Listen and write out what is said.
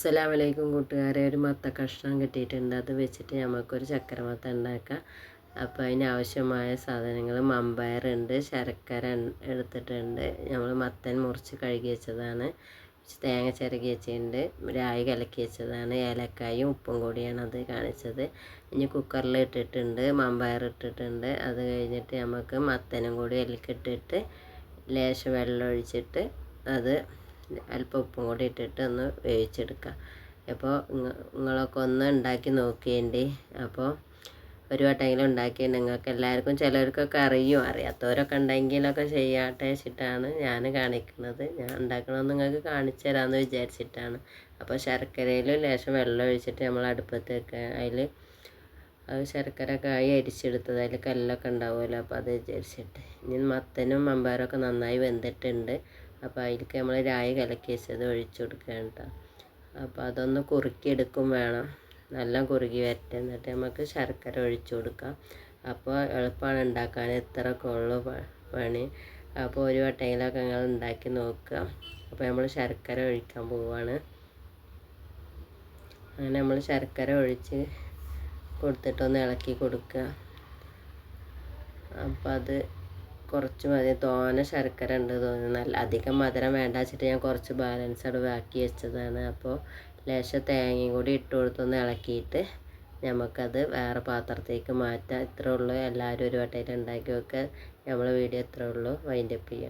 അസ്സലാമലൈക്കും കൂട്ടുകാരെ, ഒരു മത്ത കഷ്ണം കിട്ടിയിട്ടുണ്ട്. അത് വെച്ചിട്ട് നമുക്കൊരു ചക്കര മത്ത ഉണ്ടാക്കാം. അപ്പോൾ അതിനാവശ്യമായ സാധനങ്ങൾ മമ്പയറുണ്ട്, ശർക്കര എടുത്തിട്ടുണ്ട്, നമ്മൾ മത്തൻ മുറിച്ച് കഴുകി വെച്ചതാണ്, തേങ്ങ ചിരകി വെച്ചിട്ടുണ്ട്, രായി കലക്കി വെച്ചതാണ്, ഏലക്കായും ഉപ്പും കൂടിയാണ് അത് കാണിച്ചത്. ഇനി കുക്കറിൽ ഇട്ടിട്ടുണ്ട്, മമ്പയർ ഇട്ടിട്ടുണ്ട്. അത് കഴിഞ്ഞിട്ട് നമുക്ക് മത്തനും കൂടി അതിലേക്കിട്ടിട്ട് ലേശം വെള്ളം ഒഴിച്ചിട്ട് അത് അല്പം ഉപ്പും കൂടി ഇട്ടിട്ട് ഒന്ന് വേവിച്ചെടുക്കുക. അപ്പോൾ നിങ്ങളൊക്കെ ഒന്ന് ഉണ്ടാക്കി നോക്കിയേണ്ടി. അപ്പോൾ ഒരു വട്ടമെങ്കിലും ഉണ്ടാക്കിയിട്ട് നിങ്ങൾക്ക് എല്ലാവർക്കും ചിലർക്കൊക്കെ അറിയാത്തവരൊക്കെ ഉണ്ടെങ്കിലൊക്കെ ചെയ്യാട്ടെ വെച്ചിട്ടാണ് ഞാൻ കാണിക്കുന്നത്. ഞാൻ ഉണ്ടാക്കണമെന്ന് നിങ്ങൾക്ക് കാണിച്ചു തരാമെന്ന് വിചാരിച്ചിട്ടാണ്. അപ്പോൾ ശർക്കരയിൽ ലേശം വെള്ളം ഒഴിച്ചിട്ട് നമ്മൾ അടുപ്പത്ത് വെക്കുക. അതിൽ അത് ശർക്കര കായി അരിച്ചെടുത്തത്, അതിൽ കല്ലൊക്കെ ഉണ്ടാവുമല്ലോ, അപ്പോൾ അത് വിചാരിച്ചിട്ട്. ഇനി മത്തനും മമ്പയറൊക്കെ നന്നായി വെന്തിട്ടുണ്ട്. അപ്പോൾ അതിലേക്ക് നമ്മൾ രായി കലക്കി വെച്ചത് ഒഴിച്ചു കൊടുക്കുകയാണ് കേട്ടോ. അപ്പോൾ അതൊന്ന് കുറുക്കിയെടുക്കും വേണം, നല്ല കുറുകി വരട്ടെ. എന്നിട്ട് നമുക്ക് ശർക്കര ഒഴിച്ചു കൊടുക്കാം. അപ്പോൾ എളുപ്പമാണ് ഉണ്ടാക്കാൻ, ഇത്രയൊക്കെ ഉള്ളൂ പണി. അപ്പോൾ ഒരു വട്ടയിലൊക്കെ നിങ്ങൾ ഉണ്ടാക്കി നോക്കുക. അപ്പോൾ നമ്മൾ ശർക്കര ഒഴിക്കാൻ പോവുകയാണ്. അങ്ങനെ നമ്മൾ ശർക്കര ഒഴിച്ച് കൊടുത്തിട്ടൊന്ന് ഇളക്കി കൊടുക്കുക. അപ്പോൾ അത് കുറച്ച് മതി, തോനെ ശർക്കര ഉണ്ട് തോന്നുന്നു, നല്ല അധികം മധുരം വേണ്ട വെച്ചിട്ട് ഞാൻ കുറച്ച് ബാലൻസ് അവിടെ ബാക്കി വെച്ചതാണ്. അപ്പോൾ ലേശം തേങ്ങയും കൂടി ഇട്ട് കൊടുത്തൊന്ന് ഇളക്കിയിട്ട് നമുക്കത് വേറെ പാത്രത്തേക്ക് മാറ്റാം. ഇത്രേ ഉള്ളൂ. എല്ലാവരും ഒരു വട്ടമായിട്ട് ഉണ്ടാക്കി വെക്കുക. നമ്മളെ വീഡിയോ ഇത്രേ ഉള്ളൂ. വൈൻഡപ്പ് ചെയ്യാം.